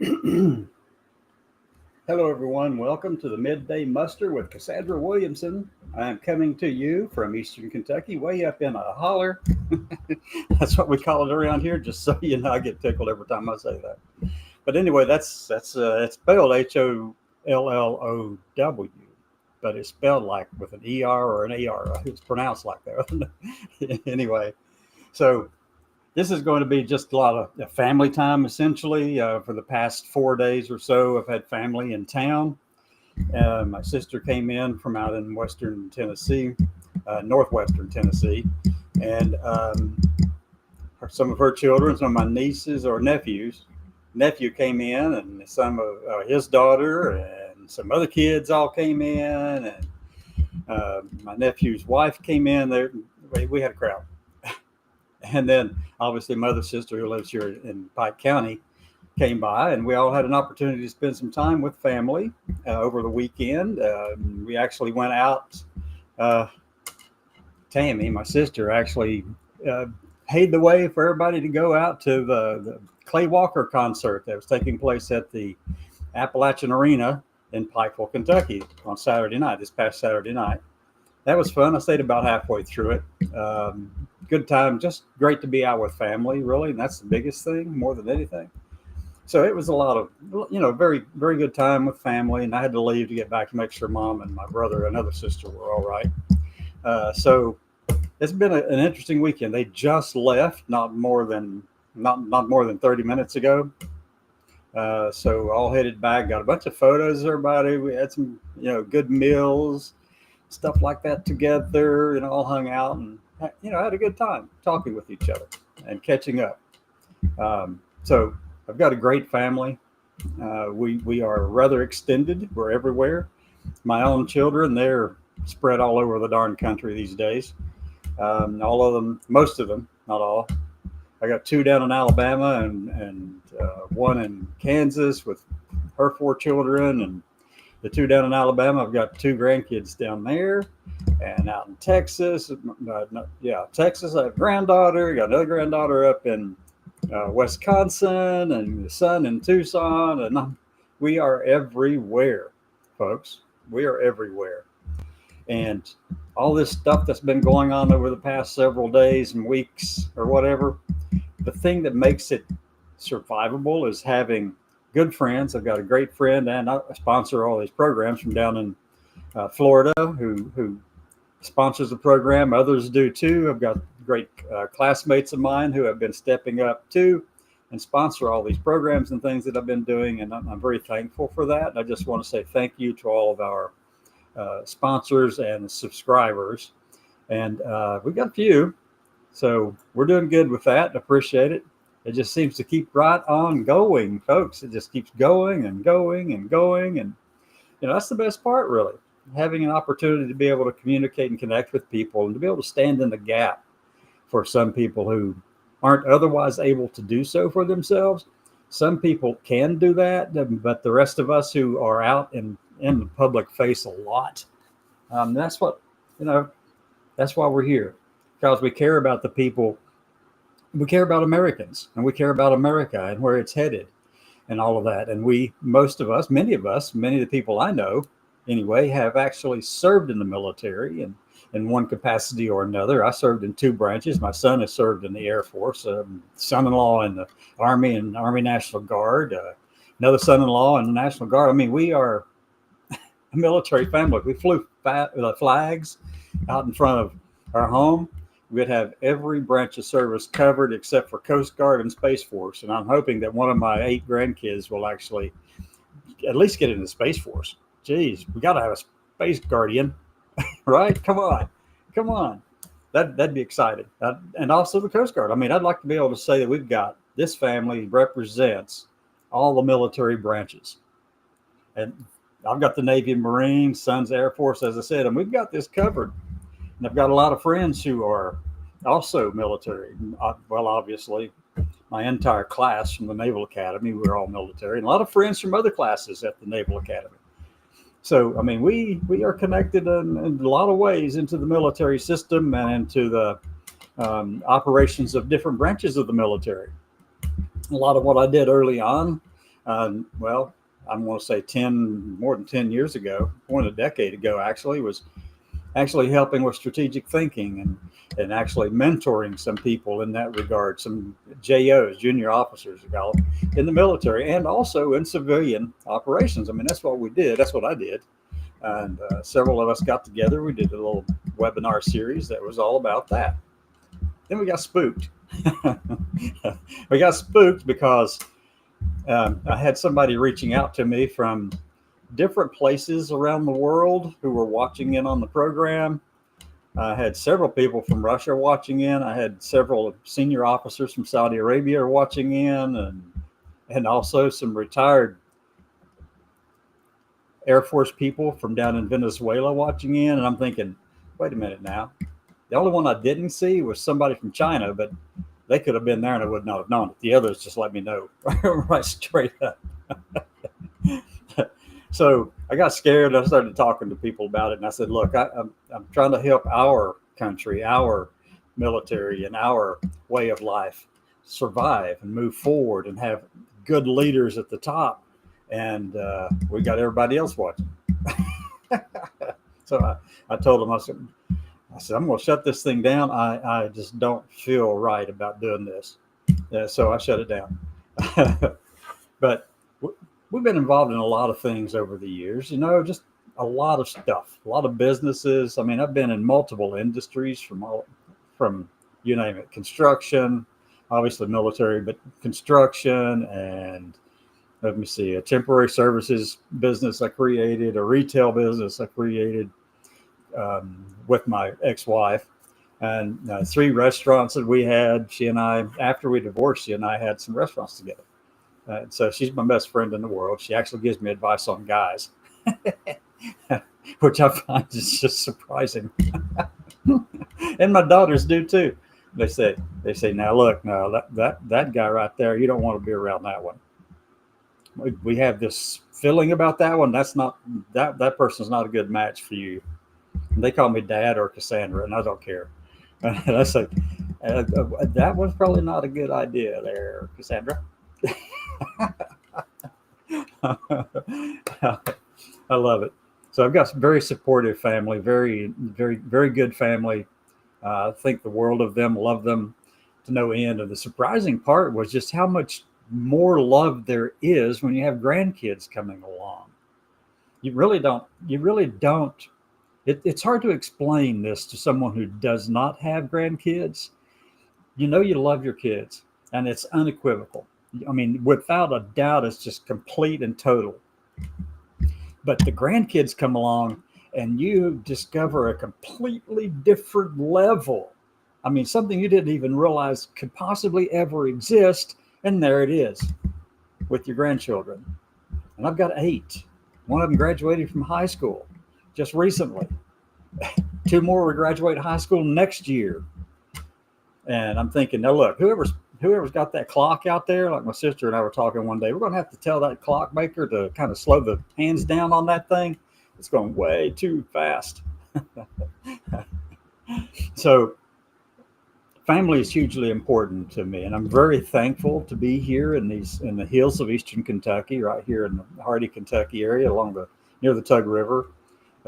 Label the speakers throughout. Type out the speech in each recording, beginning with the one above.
Speaker 1: Hello, everyone. Welcome to the Midday Muster with Cassandra Williamson. I am coming to you from Eastern Kentucky, way up in a holler. That's what we call it around here. Just so you know, I get tickled every time I say that. But anyway, that's it's spelled Hollow, but it's spelled like with an ER or an AR. It's pronounced like that. Anyway, so this is going to be just a lot of family time, essentially. For the past 4 days or so, I've had family in town. My sister came in from out in western Tennessee, northwestern Tennessee, and some of her children, some of my nieces or nephews. Nephew came in, and some of his daughter, and some other kids all came in, and my nephew's wife came in. There, we had a crowd. And then obviously my other sister who lives here in Pike County came by, and we all had an opportunity to spend some time with family over the weekend. We actually went out. Tammy, my sister, actually paid the way for everybody to go out to the Clay Walker concert that was taking place at the Appalachian Arena in Pikeville, Kentucky on Saturday night, this past Saturday night. That was fun. I stayed about halfway through it. Good time, just great to be out with family, really, and that's the biggest thing more than anything. So it was a lot of, very, very good time with family, and I had to leave to get back to make sure mom and my brother and other sister were all right. So it's been an interesting weekend. They just left not more than 30 minutes ago. So all headed back, got a bunch of photos of everybody. We had some, good meals, stuff like that together, all hung out and, had a good time talking with each other and catching up. So I've got a great family. We are rather extended. We're everywhere. My own children, they're spread all over the darn country these days. All of them, most of them, not all. I got two down in Alabama and one in Kansas with her 4 children, and the two down in Alabama. I've got 2 grandkids down there, and out in Texas. Texas. I have a granddaughter. Got another granddaughter up in Wisconsin, and the son in Tucson, and we are everywhere, folks. We are everywhere, and all this stuff that's been going on over the past several days and weeks or whatever. The thing that makes it survivable is having good friends. I've got a great friend, and I sponsor all these programs from down in Florida who sponsors the program. Others do too. I've got great classmates of mine who have been stepping up too and sponsor all these programs and things that I've been doing, and I'm very thankful for that. And I just want to say thank you to all of our sponsors and subscribers. And we've got a few, so we're doing good with that. Appreciate it. It just seems to keep right on going, folks. It just keeps going and going and going. And, that's the best part, really. Having an opportunity to be able to communicate and connect with people and to be able to stand in the gap for some people who aren't otherwise able to do so for themselves. Some people can do that, but the rest of us who are out in the public face a lot, that's what, that's why we're here, because we care about the people. We care about Americans, and we care about America and where it's headed and all of that. And many of the people I know anyway, have actually served in the military and in one capacity or another. I served in 2 branches. My son has served in the Air Force, son-in-law in the Army and Army National Guard, another son-in-law in the National Guard. I mean, we are a military family. We flew flags out in front of our home. We'd have every branch of service covered except for Coast Guard and Space Force. And I'm hoping that one of my 8 grandkids will actually at least get into the Space Force. Geez, we got to have a Space Guardian, right? Come on. That'd be exciting. And also the Coast Guard. I mean, I'd like to be able to say that we've got, this family represents all the military branches. And I've got the Navy and Marines, son's Air Force, as I said, and we've got this covered. And I've got a lot of friends who are also military. Well, obviously, my entire class from the Naval Academy, we're all military, and a lot of friends from other classes at the Naval Academy. So, I mean, we are connected in a lot of ways into the military system and into the operations of different branches of the military. A lot of what I did early on Well, I'm going to say more than 10 years ago, more than a decade ago, actually, was actually helping with strategic thinking and actually mentoring some people in that regard, some JOs, junior officers, in the military and also in civilian operations. I mean, that's what we did. That's what I did. And several of us got together. We did a little webinar series that was all about that. Then we got spooked. We got spooked because I had somebody reaching out to me from different places around the world who were watching in on the program. I had several people from Russia watching in. I had several senior officers from Saudi Arabia watching in, and also some retired Air Force people from down in Venezuela watching in. And I'm thinking, wait a minute now. The only one I didn't see was somebody from China, but they could have been there and I would not have known it. The others just let me know right straight up. So I got scared. I started talking to people about it, and I said, "Look, I'm trying to help our country, our military, and our way of life survive and move forward, and have good leaders at the top, and we got everybody else watching." So I told them, I said, I'm going to shut this thing down. I just don't feel right about doing this, so I shut it down. But we've been involved in a lot of things over the years, just a lot of stuff, a lot of businesses. I mean, I've been in multiple industries from you name it, construction, obviously military, but construction, and let me see, a temporary services business I created, a retail business I created with my ex-wife, and 3 restaurants that we had. She and I, after we divorced, she and I had some restaurants together. So she's my best friend in the world. She actually gives me advice on guys, which I find is just surprising. And my daughters do too. They say, now look, no, that guy right there, you don't want to be around that one. We have this feeling about that one. That's not that person's not a good match for you. And they call me Dad or Cassandra, and I don't care. And I say, that was probably not a good idea there, Cassandra. I love it. So I've got a very supportive family, very, very, very good family. I think the world of them, love them to no end. And the surprising part was just how much more love there is when you have grandkids coming along. You really don't. It's hard to explain this to someone who does not have grandkids. You love your kids, and it's unequivocal. I mean, without a doubt, it's just complete and total. But the grandkids come along and you discover a completely different level. I mean, something you didn't even realize could possibly ever exist. And there it is with your grandchildren. And I've got 8. One of them graduated from high school just recently. 2 more will graduate high school next year. And I'm thinking, now look, whoever's got that clock out there, like my sister and I were talking one day, we're going to have to tell that clockmaker to kind of slow the hands down on that thing. It's going way too fast. So family is hugely important to me, and I'm very thankful to be here in the hills of Eastern Kentucky, right here in the Hardy, Kentucky area, near the Tug River,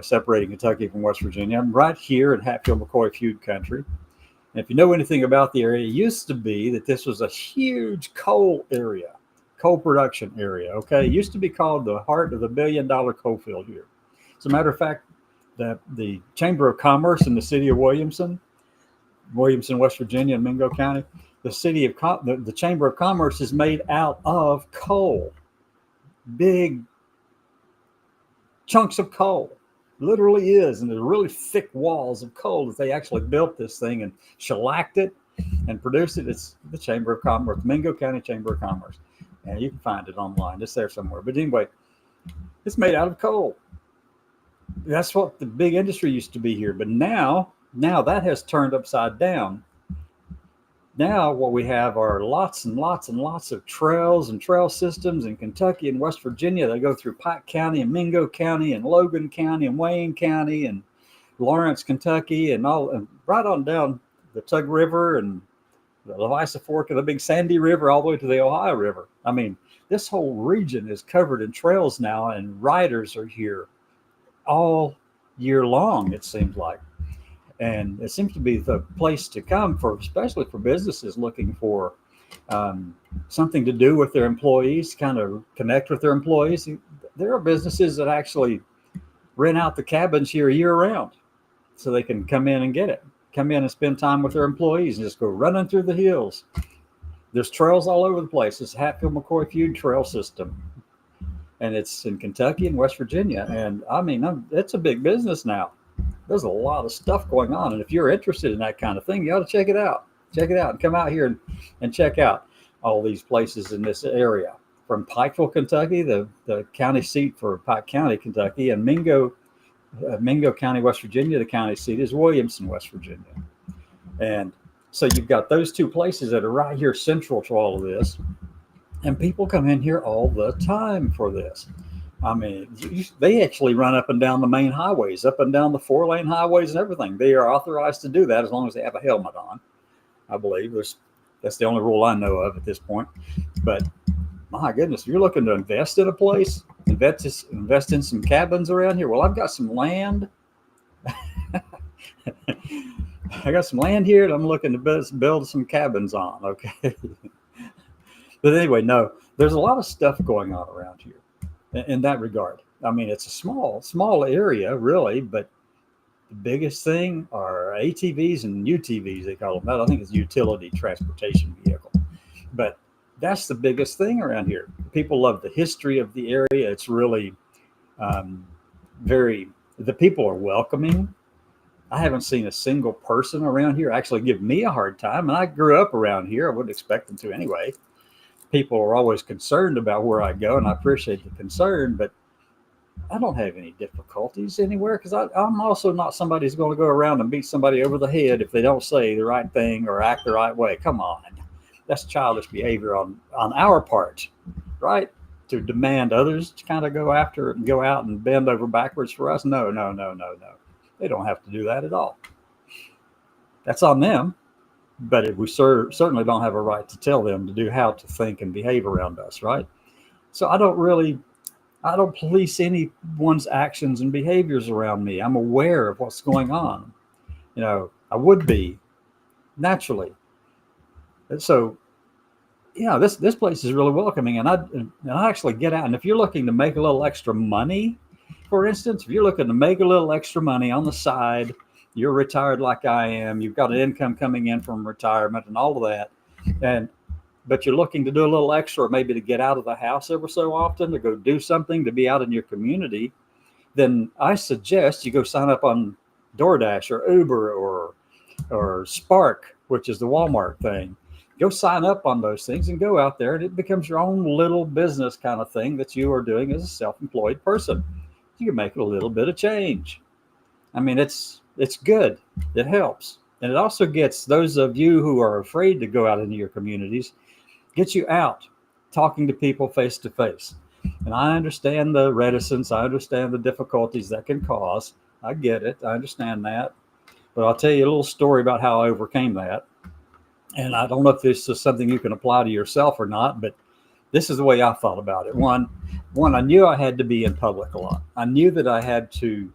Speaker 1: separating Kentucky from West Virginia. I'm right here in Hatfield-McCoy feud country. And if you know anything about the area, it used to be that this was a huge coal production area. Okay, it used to be called the heart of the $1 billion coal field here. As a matter of fact, the Chamber of Commerce in the city of Williamson, West Virginia, and Mingo County, the Chamber of Commerce is made out of coal, big chunks of coal. Literally is, and there's really thick walls of coal that they actually built this thing and shellacked it and produced it. It's the Chamber of Commerce, Mingo County Chamber of Commerce, and you can find it online. It's there somewhere. But anyway, it's made out of coal. That's what the big industry used to be here. But now that has turned upside down. Now what we have are lots and lots and lots of trails and trail systems in Kentucky and West Virginia. They go through Pike County and Mingo County and Logan County and Wayne County and Lawrence, Kentucky, and right on down the Tug River and the Levisa Fork of the Big Sandy River all the way to the Ohio River. I mean, this whole region is covered in trails now, and riders are here all year long, it seems like. And it seems to be the place to come for, especially for businesses looking for something to do with their employees, kind of connect with their employees. There are businesses that actually rent out the cabins here year round so they can come in and get it. Come in and spend time with their employees and just go running through the hills. There's trails all over the place. It's Hatfield-McCoy Feud Trail System. And it's in Kentucky and West Virginia. And I mean, it's a big business now. There's a lot of stuff going on. And if you're interested in that kind of thing, you ought to check it out. Check it out and come out here and check out all these places in this area. From Pikeville, Kentucky, the county seat for Pike County, Kentucky, and Mingo County, West Virginia, the county seat is Williamson, West Virginia. And so you've got those two places that are right here central to all of this. And people come in here all the time for this. I mean, they actually run up and down the main highways, up and down the 4-lane highways and everything. They are authorized to do that as long as they have a helmet on, I believe. That's the only rule I know of at this point. But my goodness, if you're looking to invest in a place, invest in some cabins around here. Well, I've got some land. I got some land here that I'm looking to build some cabins on. Okay. But anyway, no, there's a lot of stuff going on around here in that regard. I mean, it's a small area, really, but the biggest thing are ATVs and UTVs, they call them that. I think it's utility transportation vehicle. But that's the biggest thing around here. People love the history of the area. It's really the people are welcoming. I haven't seen a single person around here actually give me a hard time. And I grew up around here. I wouldn't expect them to anyway. People are always concerned about where I go, and I appreciate the concern, but I don't have any difficulties anywhere because I'm also not somebody who's going to go around and beat somebody over the head if they don't say the right thing or act the right way. Come on. That's childish behavior on our part, right? To demand others to kind of go after it and go out and bend over backwards for us. No. They don't have to do that at all. That's on them. But we certainly don't have a right to tell them to do how to think and behave around us, right? So I don't police anyone's actions and behaviors around me. I'm aware of what's going on. I would be naturally. And so, this place is really welcoming, and I actually get out. And if you're looking to make a little extra money, for instance, if you're looking to make a little extra money on the side, you're retired like I am, you've got an income coming in from retirement and all of that, but you're looking to do a little extra, maybe to get out of the house every so often, to go do something, to be out in your community, then I suggest you go sign up on DoorDash or Uber or Spark, which is the Walmart thing. Go sign up on those things and go out there, and it becomes your own little business kind of thing that you are doing as a self-employed person. You can make a little bit of change. I mean, it's good. It helps. And it also gets those of you who are afraid to go out into your communities, gets you out talking to people face to face. And I understand the reticence. I understand the difficulties that can cause. I get it. I understand that. But I'll tell you a little story about how I overcame that. And I don't know if this is something you can apply to yourself or not, but this is the way I thought about it. One, I knew I had to be in public a lot. I knew that I had to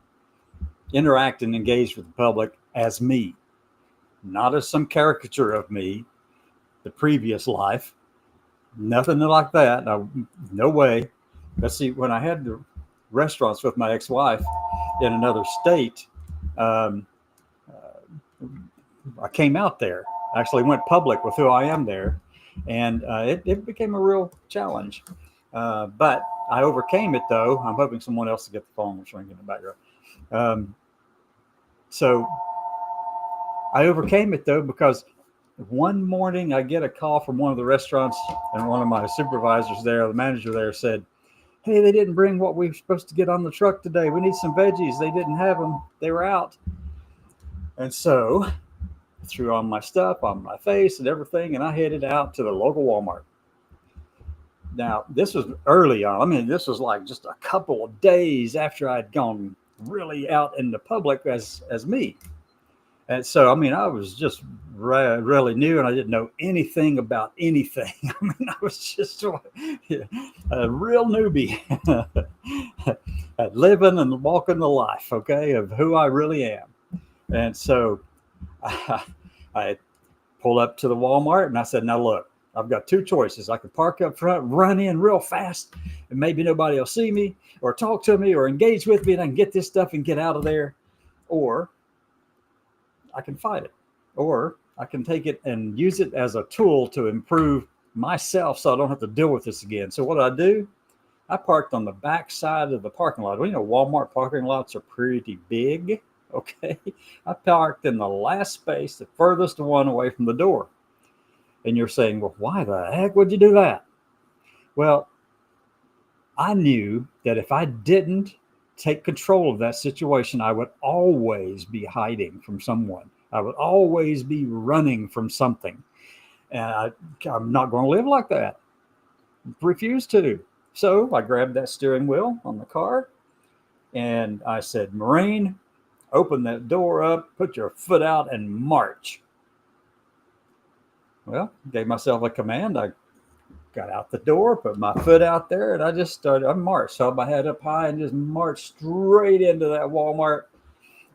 Speaker 1: interact and engage with the public as me, not as some caricature of me, the previous life. Nothing like that. No way. But see, when I had the restaurants with my ex-wife in another state, I came out there. I actually went public with who I am there, and it became a real challenge. But I overcame it, though. I'm hoping someone else to get the phone ringing in the background. So I overcame it, though, because one morning I get a call from one of the restaurants, and one of my supervisors there, the manager there, said, "Hey, they didn't bring what we were supposed to get on the truck today. We need some veggies. They didn't have them. They were out." And so I threw on my stuff on my face and everything, and I headed out to the local Walmart. Now, this was early on. I mean, this was like just a couple of days after I'd gone really out in the public as me. And so, I mean, I was just really new and I didn't know anything about anything. I mean, I was just a real newbie at living and walking the life, okay, of who I really am. And so I pulled up to the Walmart and I said, now look, I've got two choices. I can park up front, run in real fast, and maybe nobody will see me or talk to me or engage with me, and I can get this stuff and get out of there. Or I can fight it. Or I can take it and use it as a tool to improve myself so I don't have to deal with this again. So what did I do? I parked on the back side of the parking lot. Well, you know, Walmart parking lots are pretty big. Okay. I parked in the last space, the furthest one away from the door. And you're saying, well, why the heck would you do that? Well, I knew that if I didn't take control of that situation, I would always be hiding from someone. I would always be running from something. And I'm not going to live like that. Refuse to. So I grabbed that steering wheel on the car and I said, Marine, open that door up, put your foot out and march. Well, gave myself a command. I got out the door, put my foot out there, and I just started. I marched, held my head up high, and just marched straight into that Walmart,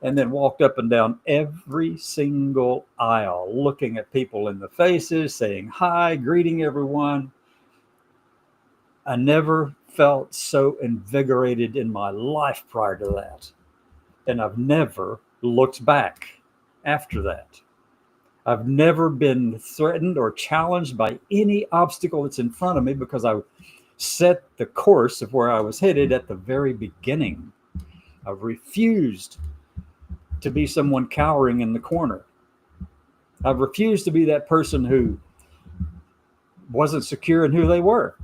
Speaker 1: and then walked up and down every single aisle, looking at people in the faces, saying hi, greeting everyone. I never felt so invigorated in my life prior to that, and I've never looked back after that. I've never been threatened or challenged by any obstacle that's in front of me because I set the course of where I was headed at the very beginning. I've refused to be someone cowering in the corner. I've refused to be that person who wasn't secure in who they were.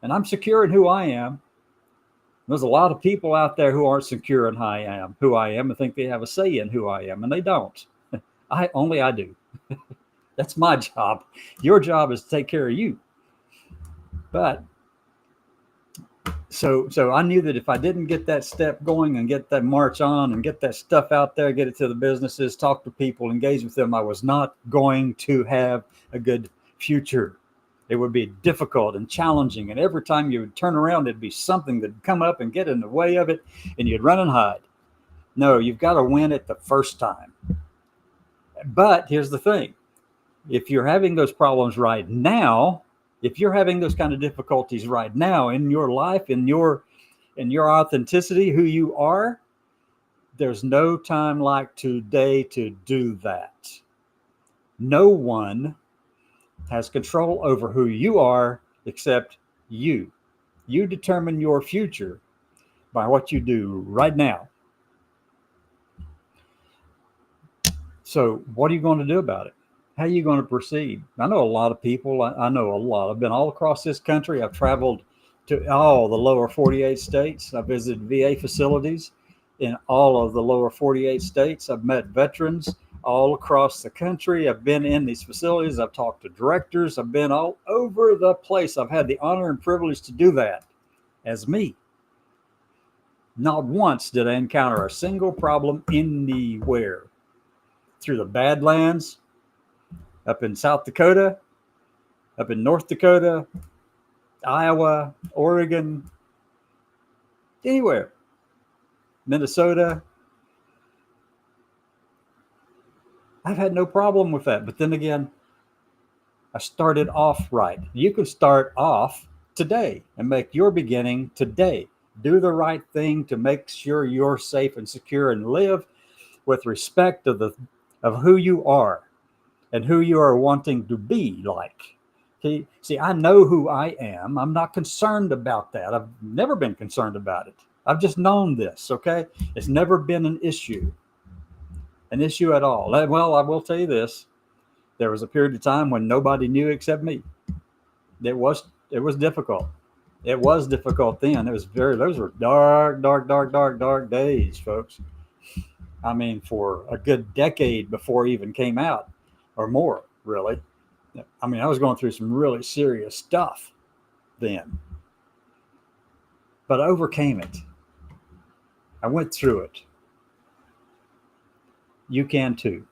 Speaker 1: And I'm secure in who I am. There's a lot of people out there who aren't secure in who I am, and think they have a say in who I am, and they don't. I do. That's my job. Your job is to take care of you. But so I knew that if I didn't get that step going and get that march on and get that stuff out there, get it to the businesses, talk to people, engage with them, I was not going to have a good future. It would be difficult and challenging. And every time you would turn around, it'd be something that'd come up and get in the way of it, and you'd run and hide. No, you've got to win it the first time. But here's the thing. If you're having those problems right now, if you're having those kind of difficulties right now in your life, in your authenticity, who you are, there's no time like today to do that. No one has control over who you are except you. You determine your future by what you do right now. So what are you going to do about it? How are you going to proceed? I know a lot of people. I know a lot. I've been all across this country. I've traveled to all the lower 48 states. I visited VA facilities in all of the lower 48 states. I've met veterans all across the country. I've been in these facilities. I've talked to directors. I've been all over the place. I've had the honor and privilege to do that as me. Not once did I encounter a single problem anywhere. Through the Badlands, up in South Dakota, up in North Dakota, Iowa, Oregon, anywhere, Minnesota. I've had no problem with that. But then again, I started off right. You can start off today and make your beginning today. Do the right thing to make sure you're safe and secure and live with respect of who you are and who you are wanting to be like. See, I know who I am. I'm not concerned about that. I've never been concerned about it. I've just known this, okay? It's never been an issue at all. Well, I will tell you this. There was a period of time when nobody knew except me. It was difficult. It was difficult then. Those were dark days, folks. I mean, for a good decade before it even came out, or more, really. I mean, I was going through some really serious stuff then, but I overcame it. I went through it. you can too.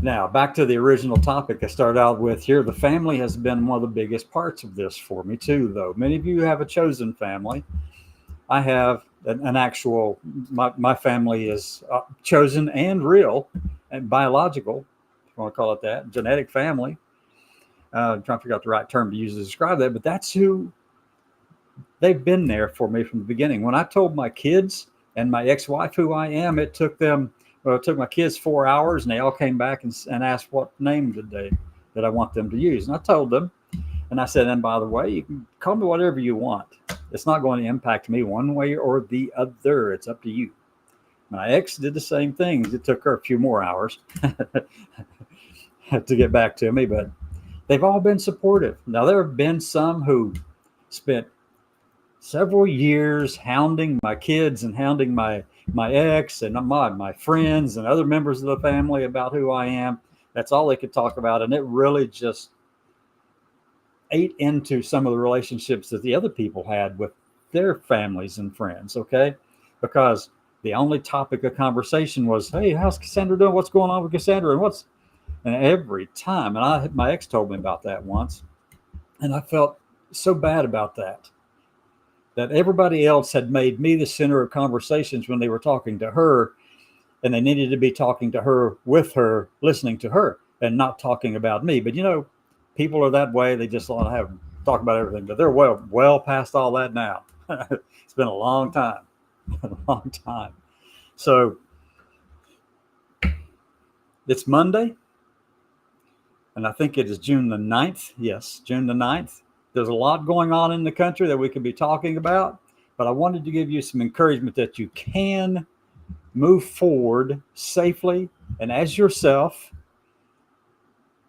Speaker 1: Now, back to the original topic I started out with here. The family has been one of the biggest parts of this for me too, though. Many of you have a chosen family. I have an actual, my family is chosen and real and biological, if you want to call it that, genetic family. I'm trying to figure out the right term to use to describe that, but that's who they've been there for me from the beginning. When I told my kids and my ex-wife who I am, it took my kids 4 hours, and they all came back and asked what name that I want them to use. And I told them, and I said, and by the way, you can call me whatever you want. It's not going to impact me one way or the other. It's up to you. My ex did the same thing. It took her a few more hours to get back to me, but they've all been supportive. Now, there have been some who spent several years hounding my kids and hounding my ex and my friends and other members of the family about who I am. That's all they could talk about, and it really just ate into some of the relationships that the other people had with their families and friends. Okay, because the only topic of conversation was, "Hey, how's Cassandra doing? What's going on with Cassandra?" And every time, and my ex told me about that once, and I felt so bad about that everybody else had made me the center of conversations when they were talking to her, and they needed to be talking to her, with her, listening to her, and not talking about me. But people are that way. They just want to talk about everything, but they're well past all that now. It's been a long time, a long time. So it's Monday, and I think it is June the 9th. Yes, June the 9th. There's a lot going on in the country that we could be talking about, but I wanted to give you some encouragement that you can move forward safely and as yourself,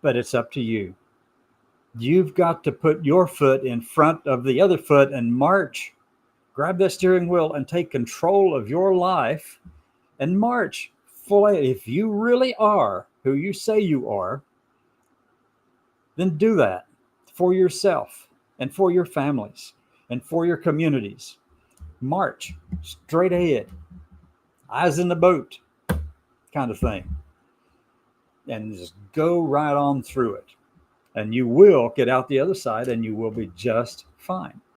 Speaker 1: but it's up to you. You've got to put your foot in front of the other foot and march. Grab that steering wheel and take control of your life and march fully. If you really are who you say you are, then do that for yourself and for your families and for your communities. March straight ahead, eyes in the boat kind of thing, and just go right on through it. And you will get out the other side, and you will be just fine.